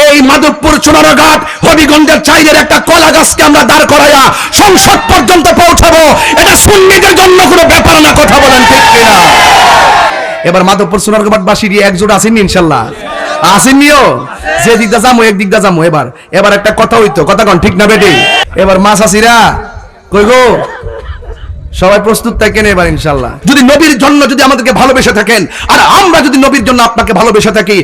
এই মাধবপুর চুনারঘাট হবিগঞ্জের চাইলের একটা কলা গাছকে আমরা দাঁড় করাইয়া সংসদ পর্যন্ত পৌঁছাবো, এটা সুন্নিদের জন্য কোনো ব্যাপার না। কথা বলেন ঠিক কিনা? এবার মাধবপুর চুনারঘাটবাসী একজোট আছেন ইনশাল্লাহ? আসেননিও? যে দিকটা যাবো এক দিকটা যাবো। এবার একটা কথা হইতো, কথা কন ঠিক না বেটি? এবার মাছ আসিরা কই গো, সবাই প্রস্তুত থাকেন এবার ইনশাল্লাহ। যদি নবীর জন্য যদি আমাদেরকে ভালোবেসে থাকেন, আর আমরা যদি নবীর জন্য আপনাকে ভালোবেসে থাকি,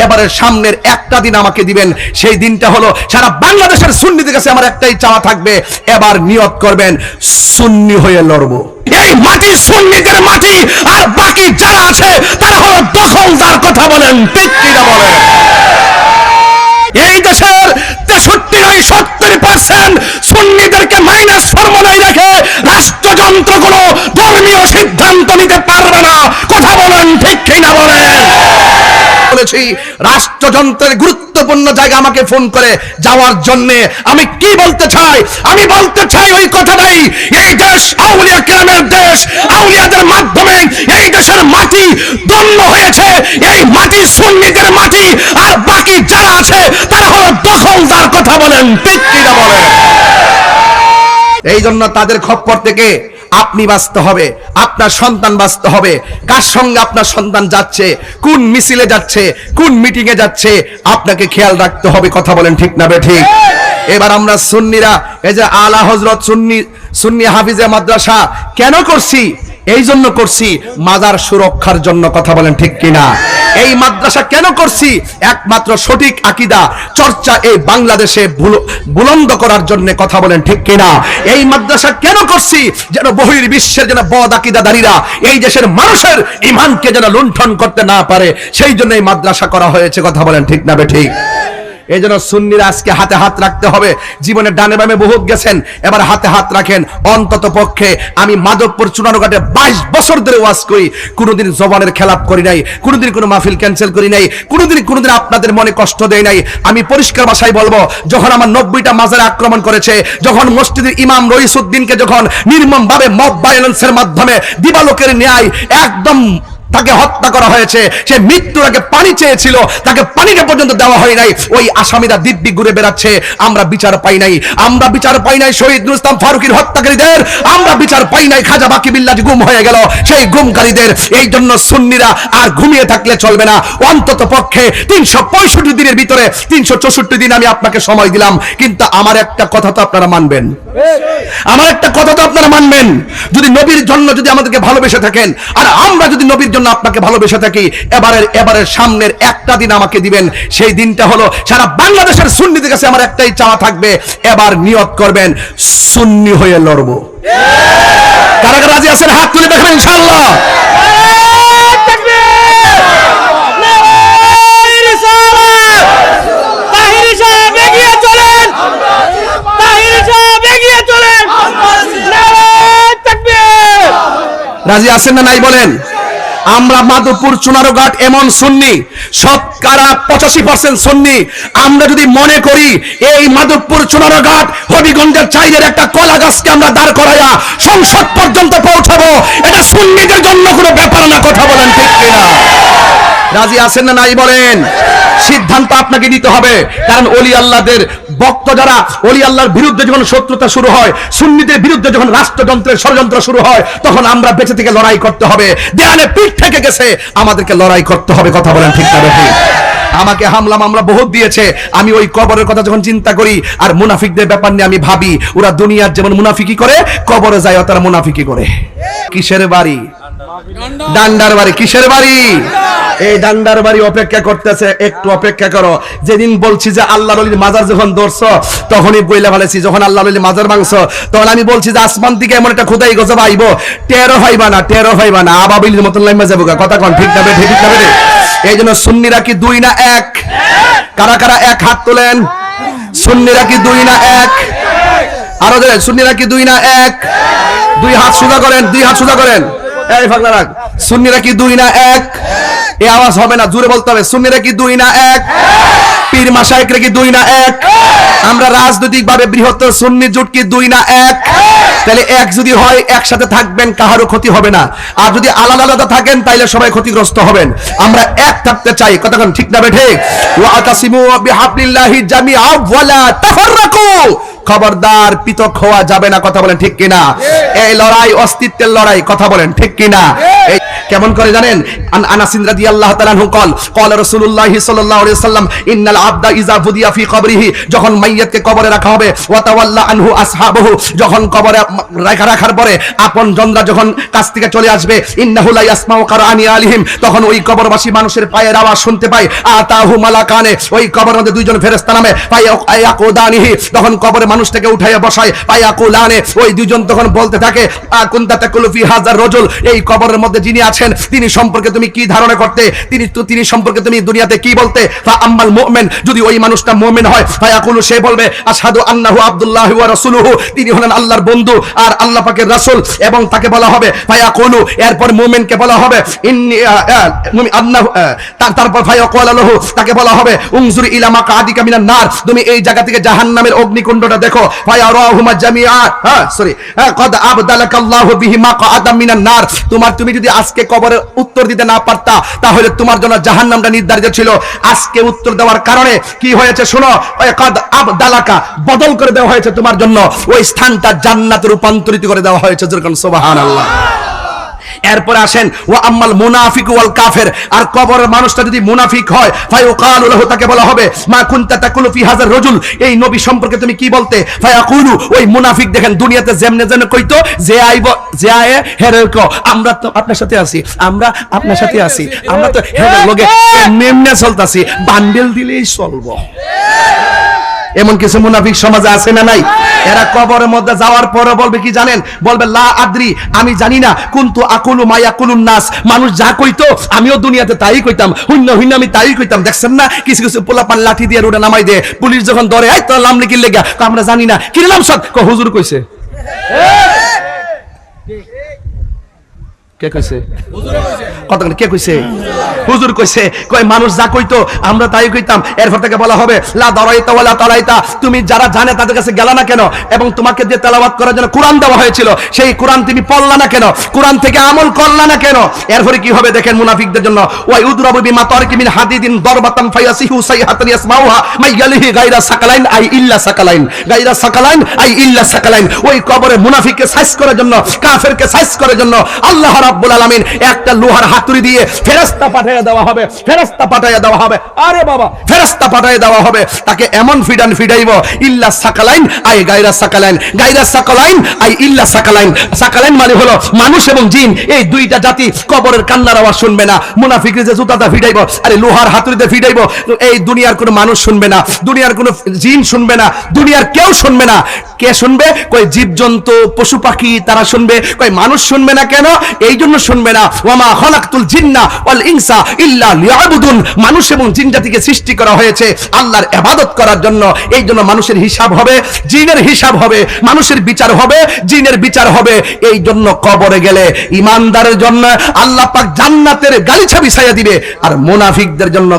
এবারের সামনের একটা দিন আমাকে দিবেন। সেই দিনটা হলো সারা বাংলাদেশের সুন্নিদের কাছে আমার একটাই চাওয়া থাকবে, এবার নিয়ত করবেন সুন্নি হয়ে লড়বো। এই মাটি সুন্নিদের মাটি, আর বাকি যারা আছে তারা হলো দখলদার। কথা বলেন ঠিক কিনা বলেন? এই দেশের 63-70% সুন্নিদেরকে মাইনাস ফর্মুলায় রেখে রাষ্ট্রযন্ত্রগুলো ধর্মীয় সিদ্ধান্ত নিতে পারবে না। কথা বলেন ঠিক কিনা বলেন? বলেছি রাষ্ট্রযন্ত্রের গুরুত্বপূর্ণ জায়গা আমাকে ফোন করে যাওয়ার জন্য। আমি কি বলতে চাই? আমি বলতে চাই ওই কথাটাই, এই দেশ আউলিয়া কেরামের দেশ। আউলিয়াদের মাধ্যমে এই দেশের মাটি ধন্য হয়েছে। এই মাটি সুন্নিদের মাটি, আর বাকি যারা আছে তারা হলো দখলদার। কথা বলেন ঠিক কিনা বলেন? এই জন্য তাদের খপ্পর থেকে আপনি বাঁচতে হবে, আপনার সন্তান বাঁচতে হবে। কার সঙ্গে আপনার সন্তান যাচ্ছে, কোন মিছিলে যাচ্ছে, কোন মিটিং এ যাচ্ছে, আপনাকে খেয়াল রাখতে হবে। কথা বলেন ঠিক না বেঠিক? এবার আমরা সুন্নিরা এই যে আলা হযরত সুন্নি হাফিজে মাদ্রাসা কেন করছি? এই জন্য করছি মাজার সুরক্ষার জন্য। কথা বলেন ঠিক কিনা? এই মাদ্রাসা কেন করছি? একমাত্র সঠিক আকীদা চর্চা এই বাংলাদেশে বুলন্দ করার জন্য। কথা বলেন ঠিক কিনা? এই মাদ্রাসা কেন করছি? যেন বহির্বিশ্বের যেন বদ আকীদাদারীরা এই দেশের মানুষের ঈমানকে যেন লুণ্ঠন করতে না পারে, সেই জন্য এই মাদ্রাসা করা হয়েছে। কথা বলেন ঠিক না বেঠিক? এই জন্য সুন্নিরা আজকে হাতে হাত রাখতে হবে। জীবনে ডানে বামে বহুত গেছেন, এবার হাতে হাত রাখেন। অন্তত পক্ষে আমি মাধবপুর চুনারঘাটে 22 বছর ধরে ওয়াজ করি, কোনোদিন জবানের খেলাপ করি নাই, কোনোদিন কোনো মাহফিল ক্যান্সেল করি নাই, কোনোদিন আপনাদের মনে কষ্ট দেই নাই। আমি পরিষ্কার ভাষায় বলবো, যখন আমার 90টা মাজারে আক্রমণ করেছে, যখন মসজিদের ইমাম রইসুদ্দিনকে যখন নির্মমভাবে মব ভায়োলেন্সের মাধ্যমে দিবালোকের ন্যায় একদম তাকে হত্যা করা হয়েছে, সে মৃত্যুর আগে পানি চেয়েছিল, তাকে পানিটা পর্যন্ত দেওয়া হয় নাই। ওই আসামিরা দিব্যি ঘুরে বেড়াচ্ছে। আমরা বিচার পাই নাই, আমরা বিচার পাই নাই শহীদ নূর ইসলাম ফারুকীর হত্যাকারীদের, আমরা বিচার পাই নাই খাজা বাকি বিল্লাহ গুম হয়ে গেল সেই গুমকারীদের। এই জন্য সুন্নিরা আর ঘুমিয়ে থাকলে চলবে না। অন্তত পক্ষে 365 দিনের ভিতরে 364 দিন আমি আপনাকে সময় দিলাম, কিন্তু আমার একটা কথা তো আপনারা মানবেন। আমার একটা কথা তো আপনারা মানবেন। যদি নবীর জন্য যদি আমাদেরকে ভালোবেসে থাকেন, আর আমরা যদি নবীর জন্য আপনাকে ভালোবেসে থাকি, এবারের সামনের একটা দিন আমাকে দিবেন। সেই দিনটা হলো সারা বাংলাদেশের সুন্নিদের কাছে আমার একটাই চাওয়া থাকবে, এবার নিয়ত করবেন সুন্নি হয়ে লড়বো। কারা কারা রাজি আছেন হাত তুলে দেখবেন ইনশাআল্লাহ। রাজি আছেন না নাই বলেন? আমরা মাধবপুর চুনারঘাট এমন সুন্নি, শতকরা 85% সুন্নি। আমরা যদি মনে করি এই মাধবপুর চুনারঘাট হবিগঞ্জের চাইলের একটা কলা গাছকে আমরা দাঁড় করাইয়া সংসদ পর্যন্ত পৌঁছাবো, এটা সুন্নিদের জন্য কোনো ব্যাপার না। কথা বলেন ঠিক কিনা? রাজি আছেন না নাই বলেন? সিদ্ধান্ত আপনাকে নিতে হবে, কারণ ওলি আল্লাহদের ভক্ত যারা, ওলি আল্লাহর বিরুদ্ধে যখন শত্রুতা শুরু হয়, সুন্নিদের বিরুদ্ধে যখন রাষ্ট্রযন্ত্রের ষড়যন্ত্র শুরু হয়, তখন আমরা বেঁচে থেকে লড়াই করতে হবে। দেয়ালে পিঠ থেকে গেছে, আমাদেরকে লড়াই করতে হবে। কথা বলেন ঠিক না ঠিক? আমাকে হামলা মামলা বহুত দিয়েছে। আমি ওই কবরের কথা যখন চিন্তা করি, আর মুনাফিকদের ব্যাপার নিয়ে আমি ভাবি, ওরা দুনিয়ার যেমন মুনাফিকি করে, কবরে যায় তারা মুনাফিকি করে। কিসের বাড়ি? ডান্ডার বাড়ি। কিসের বাড়ি? এই ডান্ডার বাড়ি অপেক্ষা করতেছে। একটু অপেক্ষা করো। যেদিন বলছি যে আল্লাহর ওলির মাজার যখন ধরছো, তখনই বইলা ফেলেছি। যখন আল্লাহর ওলির মাজার ভাঙছো, তখন আমি বলছি যে আসমান থেকে এমন একটা খোদাই গজব আইবো, টেরো হইবা না, আবাবিলের মতন লাইমা যাবো। কথা কোন ঠিক না ঠিক না? এই জন্য সুন্নিরা কি 2 না 1? কারা কারা 1 হাত তোলেন? সুন্নিরা কি 2 না 1? আরো ধরেন, সুন্নিরা কি 2 না 1? 2 হাত সোজা করেন, 2 হাত সোজা করেন। এই ফাগলা রাখ। সুন্নিরা কি 2 না 1? এই আওয়াজ হবে না, জোরে বলতে হবে। সুন্নিরা কি 2 না 1? পীর মাশায়েখরা কি 2 না 1? আমরা রাজনৈতিক ভাবে বৃহত্তর সুন্নি জোট কি 2 না 1? তাহলে এক যদি হয় একসাথে থাকবেন, কাহারও ক্ষতি হবে না। আর যদি আলাদা আলাদা থাকেন তাইলে সবাই ক্ষতিগ্রস্ত হবেন। আমরা এক থাকতে চাই, কতক্ষণ ঠিক না ঠিক? ওয়াতাসিমু বিহাবলিল্লাহি জামিআ ওয়ালা তাফাররাকু, খবরদার পৃথক হওয়া যাবে না, কথা বলেন ঠিক কিনা? এই লড়াই অস্তিত্বের লড়াই, কথা বলেন ঠিক কিনা? এই কেমন করে জানেন? আনাস রাদিয়াল্লাহু তাআলা আনহু قال রাসূলুল্লাহ সাল্লাল্লাহু আলাইহি ওয়াসাল্লাম ইন্নাল আবদা ইযা ফুদিয়া ফি কবরিহি, যখন মাইয়াতকে কবরে রাখা হবে, ওয়া তাওয়াল্লা আনহু আসহাবুহু, যখন কবরে রাখার পরে আপন জনরা যখন কাছ থেকে চলে আসবে, ইন্নাহু লা ইয়াসমাউ কারআনি আলিহিম, তখন ওই কবরবাসী মানুষের পায়ের আওয়াজ শুনতে পায়। আতাহু মালাকানে, ওই কবরের মধ্যে দুইজন ফেরেশতা নামে, ফায়াকুদানিহি, তখন কবরে মানুষটাকে উঠাইয়া বসায়, ফায়াকুলানে, ওই দুইজন তখন বলতে থাকে, কুনতা তাকুলু ফি হাযার রাজুল, এই কবরের মধ্যে যিনি আছেন তিনি সম্পর্কে তুমি কি ধারণা করতে, তিনি সম্পর্কে তুমি দুনিয়াতে কি বলতে? ফা আম্মাল মুমিন, যদি ওই মানুষটা মুমিন হয়, ফায়াকুলু, সে বলবে আশহাদু আন্নাহু আব্দুল্লাহি ওয়া রাসূলুহু, তিনি হলেন আল্লাহর বন্ধু আর আল্লাহ পাকের রাসূল। এবং তাকে বলা হবে ফায়াকুলু, এরপর মুমিনকে বলা হবে ইন্নী আন্নাহু, তারপর ফায়াকুলু লাহু, তাকে বলা হবে উনজুর ইলা মাকআদিকা মিনান নার, তুমি এই জায়গা থেকে জাহান্নামের অগ্নিকুণ্ডটা দেখো। ফায়ারাহুমা জামিআ, ক্বাদ আবদালাকাল্লাহু বিহি মাকআদাম মিনান নার, তুমি যদি আজকে কবরের উত্তর দিতে না পারতা তাহলে তোমার জন্য জাহান্নামটা নির্ধারিত ছিল। আজকে উত্তর দেওয়ার কারণে কি হয়েছে শোনো, ক্বাদ আবদালাকা, বদল করে দেওয়া হয়েছে তোমার জন্য, ওই স্থানটা জান্নাতে রূপান্তরিত করে দেওয়া হয়েছে। যেরকম সুবহানাল্লাহ। এরপর আসেন ওয়া আম্মাল মুনাফিক ওয়াল কাফের, আর কবরের মানুষটা যদি মুনাফিক হয়, ফায়ুকালু লাহু, তাকে বলা হবে মা কুনতা তাকুলু ফি হাযার রাজুল, এই নবী সম্পর্কে তুমি কি বলতে? ফায়াকুলু, ওই মুনাফিক দেখেন দুনিয়াতে যেমনে যেন কইতো, যে আইব যে আয়ে হেরেকো, আমরা তো আপনার সাথে আছি, আমরা আপনার সাথে আছি, আমরা তো হেরের লগে নেমনে চলতাছি, বান্ডেল দিলেই চলবো। এমন কিছু মুনাফিক সমাজে আছে না নাই? এরা কবরের মধ্যে যাওয়ার পরে বলবে কি জানেন? বলবে লা আদ্রি, আমি জানি না, কুনতু আকুলু মা ইয়াকুলুন নাস, মানুষ যা কইতো আমিও দুনিয়াতে তাই কইতাম, হুন্য আমি তাই কইতাম। দেখছেন না কিছু কিছু পোলাপান লাঠি দিয়ে রোডে নামাই দে, পুলিশ যখন ধরে এই তোর নাম লিখি লেগা, আমরা জানি না কি নাম, সব হুজুর কইছে। কে কইছে? কতক্ষণ কে কইছে? হুজুর কইছে। কয় মানুষ যা কইতো আমরা তাই কইতাম। এরপর থেকে বলা হবে লা দারাইতা ওয়ালা তালাইতা, তুমি যারা জানে তাদের কাছে গেলা না কেন? এবং তোমাকে যে তেলাওয়াত করার জন্য কোরআন দেওয়া হয়েছিল সেই কোরআন তুমি পড়লা না কেন? কোরআন থেকে আমল করলা না কেন? এরপরে কি হবে দেখেন মুনাফিকদের জন্য, ওয়া ইউদরাবু বিমা তারকি মিন হাদিদিন দরবাতান ফায়াসিহু সাইহাতান ইয়াসমাউহা মাইয়ালিহি গায়রা সাকালাইন আই ইল্লা সাকালাইন, গায়রা সাকালাইন আই ইল্লা সাকালাইন। ওই কবরে মুনাফিককে সাইজ করার জন্য, কাফেরকে সাইজ করার জন্য আল্লাহ রাব্বুল আলামিন একটা লোহার হাতুড়ি দিয়ে ফেরেশতা পাঠিয়ে দেওয়া হবে, ফেরেশতা পাঠিয়ে দেওয়া হবে। আরে বাবা, ফেরেশতা পাঠিয়ে দেওয়া হবে, তাকে এমন ফিডাইব, ইল্লা সাকালাইন আই গায়রা সাকালাইন, গায়রা সাকালাইন আই ইল্লা সাকালাইন। সাকালাইন মানে হলো মানুষ এবং জিন, এই দুইটা জাতি কবরের কান্নার আওয়াজ শুনবে না। মুনাফিকরা যে জুতাটা ফিডাইব, আরে লোহার হাতুড়িতে ফিডাইব, এই দুনিয়ার কোনো মানুষ শুনবে না, দুনিয়ার কোনো জিন শুনবে না, দুনিয়ার কেউ শুনবে না। কে শুনবে? কই জীবজন্তু পশু পাখি তারা শুনবে, কই মানুষ শুনবে না কেন? এই জন্য শুনবে না, ওয়ামা খালাকতুল জিন্না ওয়াল ইনসা ইল্লা লিয়াবুদুন, মানুষ এবং জিন জাতিকে সৃষ্টি করা হয়েছে আল্লাহর ইবাদত করার জন্য। এই জন্য মানুষের হিসাব হবে, জিনের হিসাব হবে, মানুষের বিচার হবে, জিনের বিচার হবে। এই জন্য কবরে গেলে ইমানদারের জন্য আল্লাহ পাক জান্নাতের গালিচা বিছাইয়া দিবে, আর মুনাফিকদের জন্য